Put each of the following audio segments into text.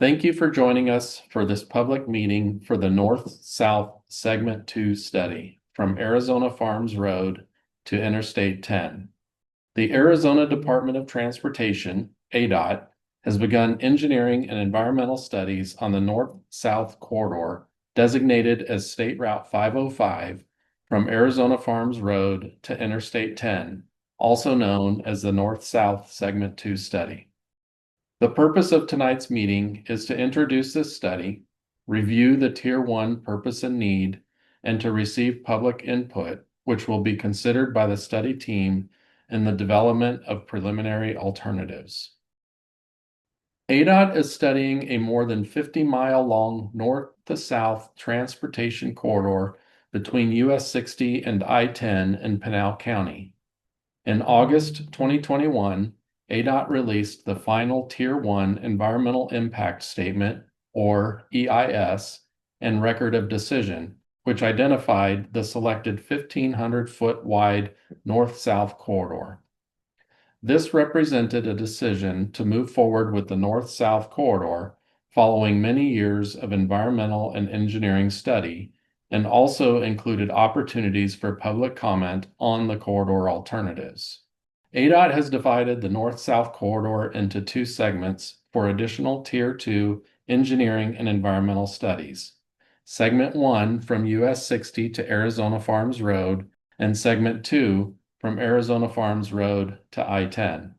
Thank you for joining us for this public meeting for the North-South Segment 2 study from Arizona Farms Road to Interstate 10. The Arizona Department of Transportation, ADOT, has begun engineering and environmental studies on the North-South corridor designated as State Route 505 from Arizona Farms Road to Interstate 10, also known as the North-South Segment 2 study. The purpose of tonight's meeting is to introduce this study, review the Tier 1 purpose and need, and to receive public input, which will be considered by the study team in the development of preliminary alternatives. ADOT is studying a more than 50-mile-long north-to-south transportation corridor between US 60 and I-10 in Pinal County. In August 2021, ADOT released the final Tier 1 Environmental Impact Statement, or EIS, and Record of Decision, which identified the selected 1,500-foot wide north-south corridor. This represented a decision to move forward with the north-south corridor following many years of environmental and engineering study, and also included opportunities for public comment on the corridor alternatives. ADOT has divided the north-south corridor into two segments for additional Tier 2 engineering and environmental studies. Segment 1 from US 60 to Arizona Farms Road, and Segment 2 from Arizona Farms Road to I-10.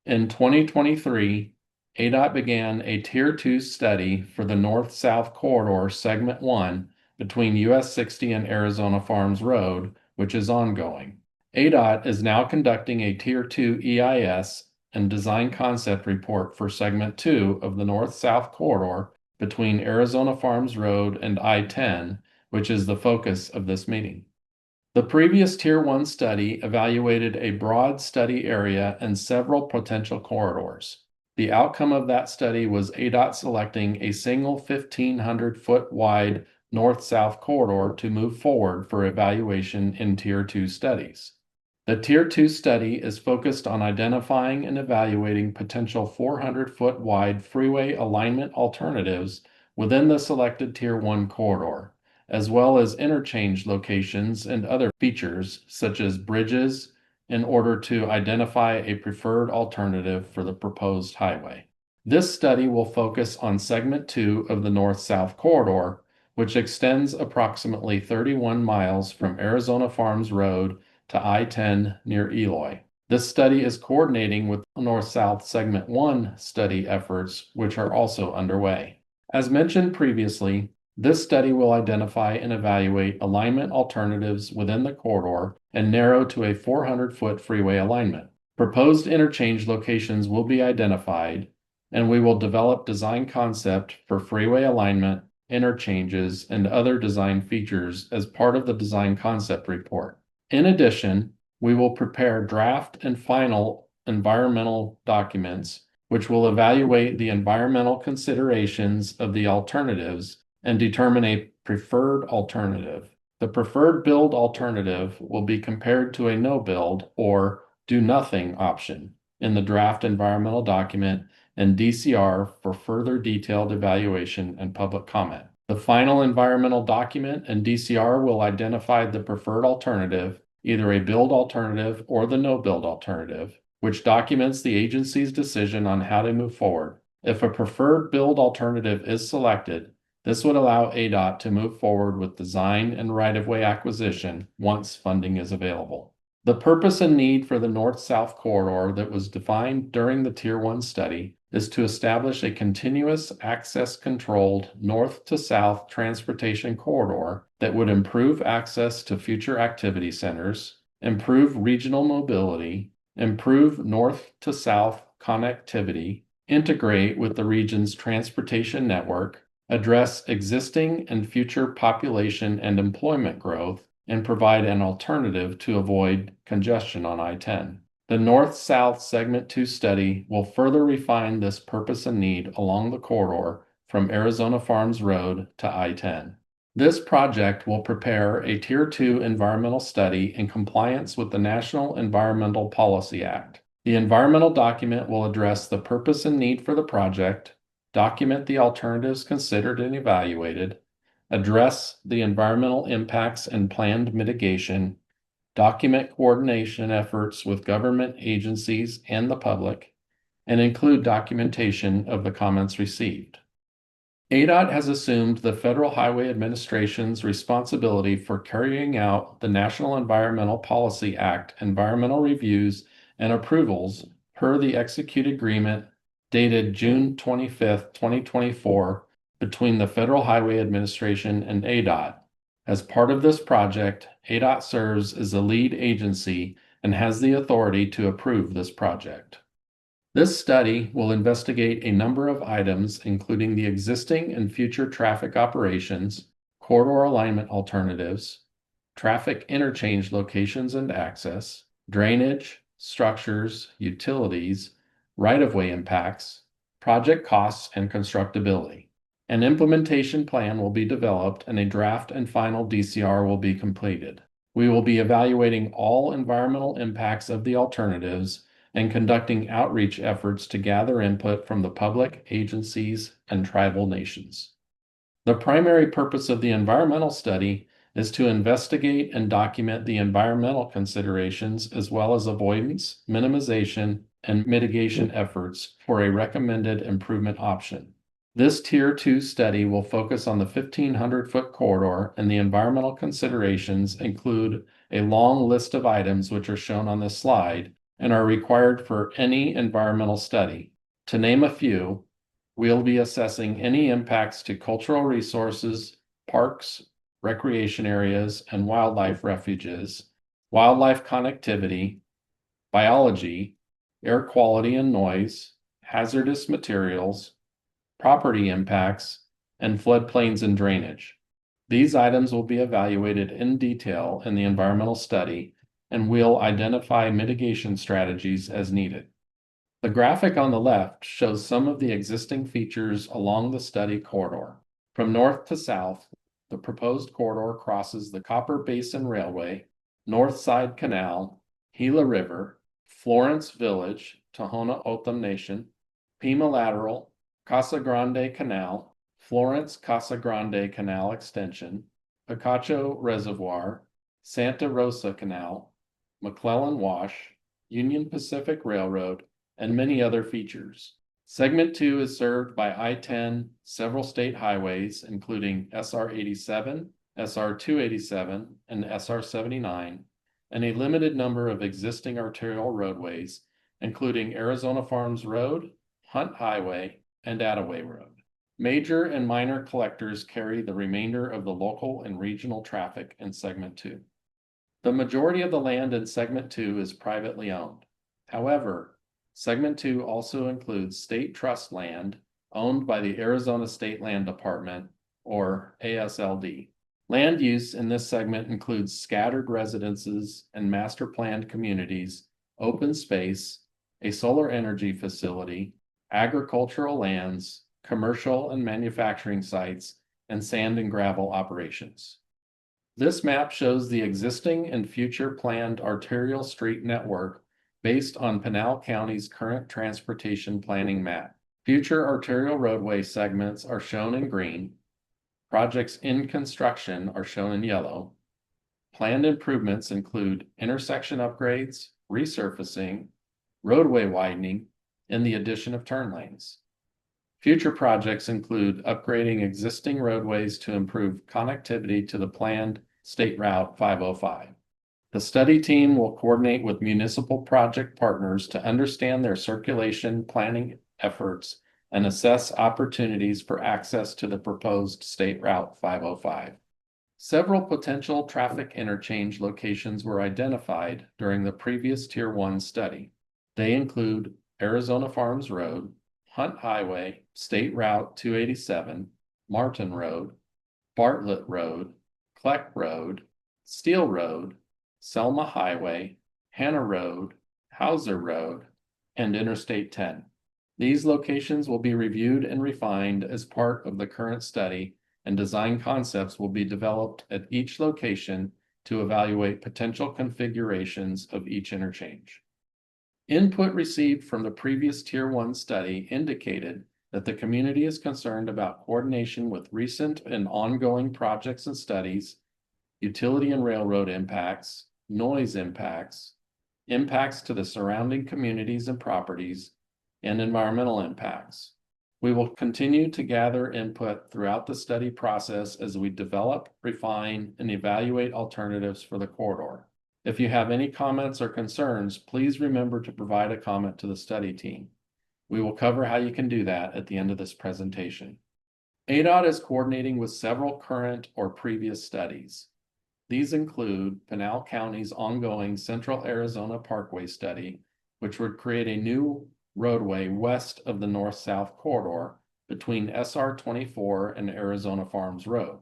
In 2023, ADOT began a Tier 2 study for the north-south corridor Segment 1 between US 60 and Arizona Farms Road, which is ongoing. ADOT is now conducting a Tier 2 EIS and design concept report for Segment 2 of the north-south corridor between Arizona Farms Road and I-10, which is the focus of this meeting. The previous Tier 1 study evaluated a broad study area and several potential corridors. The outcome of that study was ADOT selecting a single 1,500-foot wide north-south corridor to move forward for evaluation in Tier 2 studies. The Tier 2 study is focused on identifying and evaluating potential 400-foot wide freeway alignment alternatives within the selected Tier 1 corridor, as well as interchange locations and other features such as bridges in order to identify a preferred alternative for the proposed highway. This study will focus on Segment 2 of the north-south corridor, which extends approximately 31 miles from Arizona Farms Road to I-10 near Eloy. This study is coordinating with North-South Segment 1 study efforts, which are also underway. As mentioned previously, this study will identify and evaluate alignment alternatives within the corridor and narrow to a 400-foot freeway alignment. Proposed interchange locations will be identified, and we will develop design concept for freeway alignment, interchanges, and other design features as part of the design concept report. In addition, we will prepare draft and final environmental documents, which will evaluate the environmental considerations of the alternatives and determine a preferred alternative. The preferred build alternative will be compared to a no build or do nothing option in the draft environmental document and DCR for further detailed evaluation and public comment. The final environmental document and DCR will identify the preferred alternative, either a build alternative or the no build alternative, which documents the agency's decision on how to move forward. If a preferred build alternative is selected, this would allow ADOT to move forward with design and right-of-way acquisition once funding is available. The purpose and need for the north-south corridor that was defined during the Tier 1 study is to establish a continuous access-controlled north-to-south transportation corridor that would improve access to future activity centers, improve regional mobility, improve north-to-south connectivity, integrate with the region's transportation network, address existing and future population and employment growth, and provide an alternative to avoid congestion on I-10. The North-South Segment 2 study will further refine this purpose and need along the corridor from Arizona Farms Road to I-10. This project will prepare a Tier 2 environmental study in compliance with the National Environmental Policy Act. The environmental document will address the purpose and need for the project, document the alternatives considered and evaluated, address the environmental impacts and planned mitigation, document coordination efforts with government agencies and the public, and include documentation of the comments received. ADOT has assumed the Federal Highway Administration's responsibility for carrying out the National Environmental Policy Act environmental reviews and approvals per the executed agreement dated June 25th, 2024, between the Federal Highway Administration and ADOT. As part of this project, ADOT serves as the lead agency and has the authority to approve this project. This study will investigate a number of items, including the existing and future traffic operations, corridor alignment alternatives, traffic interchange locations and access, drainage, structures, utilities, right-of-way impacts, project costs, and constructability. An implementation plan will be developed and a draft and final DCR will be completed. We will be evaluating all environmental impacts of the alternatives and conducting outreach efforts to gather input from the public, agencies, and tribal nations. The primary purpose of the environmental study is to investigate and document the environmental considerations as well as avoidance, minimization, and mitigation efforts for a recommended improvement option. This Tier 2 study will focus on the 1,500-foot corridor, and the environmental considerations include a long list of items which are shown on this slide and are required for any environmental study. To name a few, we'll be assessing any impacts to cultural resources, parks, recreation areas, and wildlife refuges, wildlife connectivity, biology, air quality and noise, hazardous materials, property impacts, and floodplains and drainage. These items will be evaluated in detail in the environmental study, and we'll identify mitigation strategies as needed. The graphic on the left shows some of the existing features along the study corridor. From north to south, the proposed corridor crosses the Copper Basin Railway, North Side Canal, Gila River, Florence Village, Tohono O'odham Nation, Pima Lateral, Casa Grande Canal, Florence Casa Grande Canal Extension, Picacho Reservoir, Santa Rosa Canal, McClellan Wash, Union Pacific Railroad, and many other features. Segment 2 is served by I-10, several state highways, including SR 87, SR 287, and SR 79, and a limited number of existing arterial roadways, including Arizona Farms Road, Hunt Highway, and Attaway Road. Major and minor collectors carry the remainder of the local and regional traffic in Segment 2. The majority of the land in Segment 2 is privately owned. However, Segment 2 also includes state trust land owned by the Arizona State Land Department, or ASLD. Land use in this segment includes scattered residences and master planned communities, open space, a solar energy facility, agricultural lands, commercial and manufacturing sites, and sand and gravel operations. This map shows the existing and future planned arterial street network based on Pinal County's current transportation planning map. Future arterial roadway segments are shown in green. Projects in construction are shown in yellow. Planned improvements include intersection upgrades, resurfacing, roadway widening, and the addition of turn lanes. Future projects include upgrading existing roadways to improve connectivity to the planned State Route 505. The study team will coordinate with municipal project partners to understand their circulation planning efforts and assess opportunities for access to the proposed State Route 505. Several potential traffic interchange locations were identified during the previous Tier 1 study. They include Arizona Farms Road, Hunt Highway, State Route 287, Martin Road, Bartlett Road, Kleck Road, Steel Road, Selma Highway, Hannah Road, Hauser Road, and Interstate 10. These locations will be reviewed and refined as part of the current study, and design concepts will be developed at each location to evaluate potential configurations of each interchange. Input received from the previous Tier 1 study indicated that the community is concerned about coordination with recent and ongoing projects and studies, utility and railroad impacts, noise impacts, impacts to the surrounding communities and properties, and environmental impacts. We will continue to gather input throughout the study process as we develop, refine, and evaluate alternatives for the corridor. If you have any comments or concerns, please remember to provide a comment to the study team. We will cover how you can do that at the end of this presentation. ADOT is coordinating with several current or previous studies. These include Pinal County's ongoing Central Arizona Parkway study, which would create a new roadway west of the north-south corridor between SR 24 and Arizona Farms Road.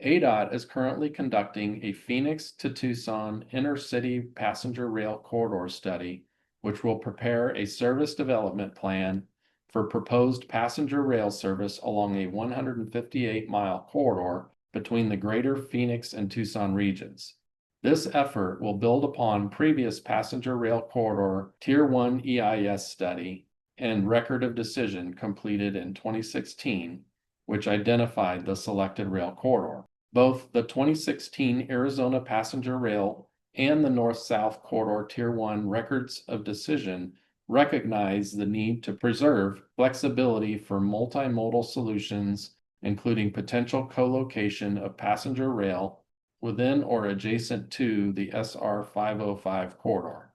ADOT is currently conducting a Phoenix to Tucson intercity passenger rail corridor study, which will prepare a service development plan for proposed passenger rail service along a 158-mile corridor between the greater Phoenix and Tucson regions. This effort will build upon previous passenger rail corridor Tier 1 EIS study and record of decision completed in 2016, which identified the selected rail corridor. Both the 2016 Arizona passenger rail and the North-South Corridor Tier 1 records of decision recognize the need to preserve flexibility for multimodal solutions, including potential co-location of passenger rail within or adjacent to the SR 505 corridor.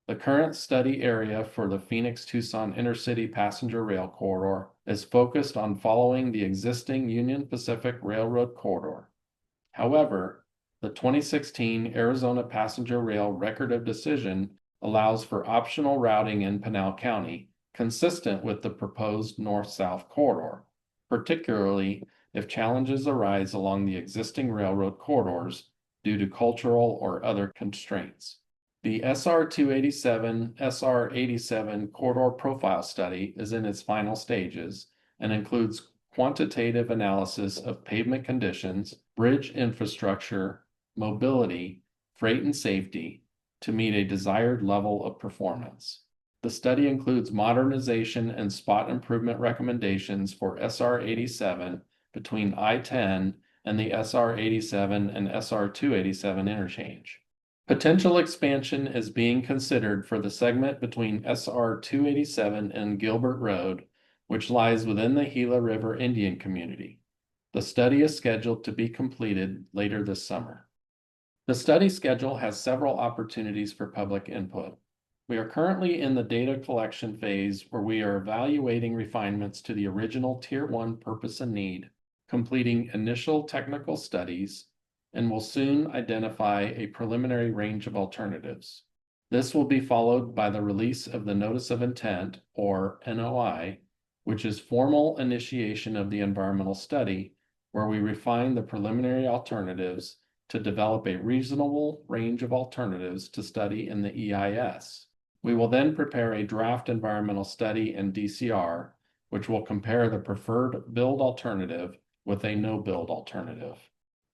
The current study area for the Phoenix-Tucson intercity passenger rail corridor is focused on following the existing Union Pacific Railroad corridor. However, the 2016 Arizona passenger rail record of decision allows for optional routing in Pinal County, consistent with the proposed north-south corridor, particularly if challenges arise along the existing railroad corridors due to cultural or other constraints. The SR 287, SR 87 corridor profile study is in its final stages and includes quantitative analysis of pavement conditions, bridge infrastructure, mobility, freight and safety to meet a desired level of performance. The study includes modernization and spot improvement recommendations for SR 87 between I-10 and the SR 87 and SR 287 interchange. Potential expansion is being considered for the segment between SR 287 and Gilbert Road, which lies within the Gila River Indian Community. The study is scheduled to be completed later this summer. The study schedule has several opportunities for public input. We are currently in the data collection phase where we are evaluating refinements to the original Tier 1 purpose and need, completing initial technical studies, and will soon identify a preliminary range of alternatives. This will be followed by the release of the Notice of Intent, or NOI, which is formal initiation of the environmental study, where we refine the preliminary alternatives to develop a reasonable range of alternatives to study in the EIS. We will then prepare a draft environmental study in DCR, which will compare the preferred build alternative with a no-build alternative.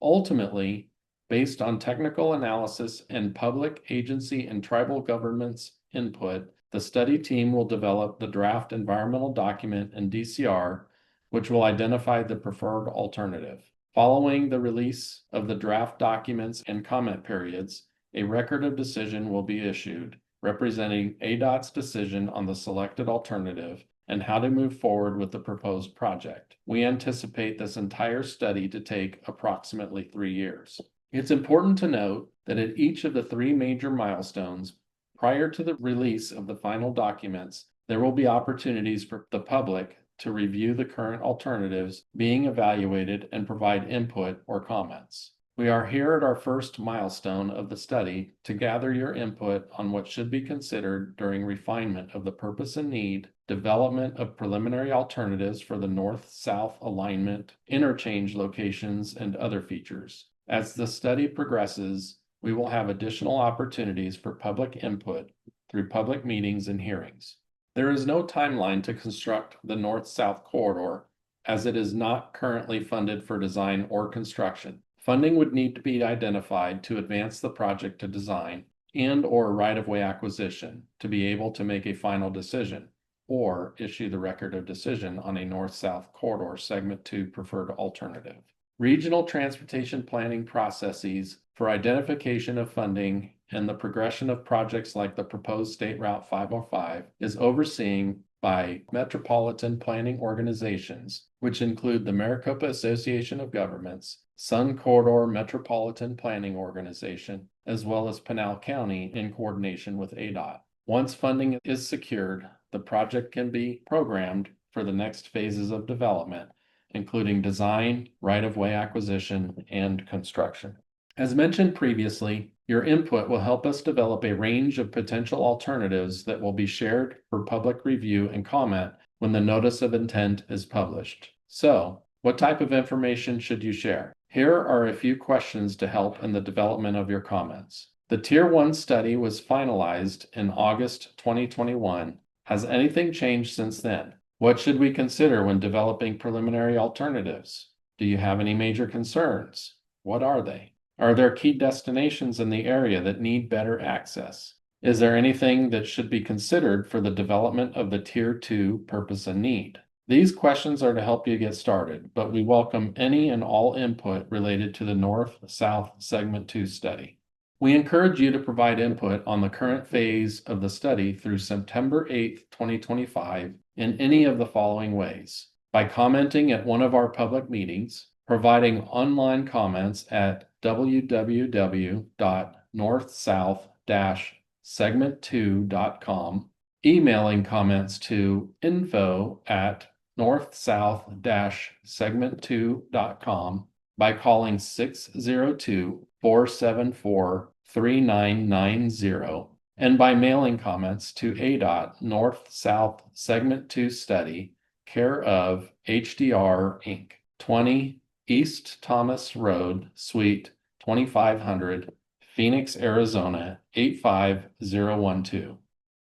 Ultimately, based on technical analysis and public, agency, and tribal governments' input, the study team will develop the draft environmental document in DCR, which will identify the preferred alternative. Following the release of the draft documents and comment periods, a record of decision will be issued, representing ADOT's decision on the selected alternative and how to move forward with the proposed project. We anticipate this entire study to take approximately 3 years. It's important to note that at each of the 3 major milestones, prior to the release of the final documents, there will be opportunities for the public to review the current alternatives being evaluated and provide input or comments. We are here at our first milestone of the study to gather your input on what should be considered during refinement of the purpose and need, development of preliminary alternatives for the north-south alignment, interchange locations, and other features. As the study progresses, we will have additional opportunities for public input through public meetings and hearings. There is no timeline to construct the north-south corridor, as it is not currently funded for design or construction. Funding would need to be identified to advance the project to design and/or right-of-way acquisition to be able to make a final decision, or issue the record of decision on a north-south corridor segment 2 preferred alternative. Regional transportation planning processes for identification of funding and the progression of projects like the proposed State Route 505 is overseen by metropolitan planning organizations, which include the Maricopa Association of Governments, Sun Corridor Metropolitan Planning Organization, as well as Pinal County in coordination with ADOT. Once funding is secured, the project can be programmed for the next phases of development, including design, right-of-way acquisition, and construction. As mentioned previously, your input will help us develop a range of potential alternatives that will be shared for public review and comment when the notice of intent is published. So, what type of information should you share? Here are a few questions to help in the development of your comments. The Tier 1 study was finalized in August 2021. Has anything changed since then? What should we consider when developing preliminary alternatives? Do you have any major concerns? What are they? Are there key destinations in the area that need better access? Is there anything that should be considered for the development of the Tier 2 purpose and need? These questions are to help you get started, but we welcome any and all input related to the North-South Segment 2 study. We encourage you to provide input on the current phase of the study through September 8th, 2025 in any of the following ways: by commenting at one of our public meetings, providing online comments at www.northsouth-segment2.com, emailing comments to info@northsouth-segment2.com, by calling 602-474-3990, and by mailing comments to ADOT North-South Segment 2 Study, care of HDR Inc., 20 East Thomas Road, Suite 2500, Phoenix, Arizona 85012.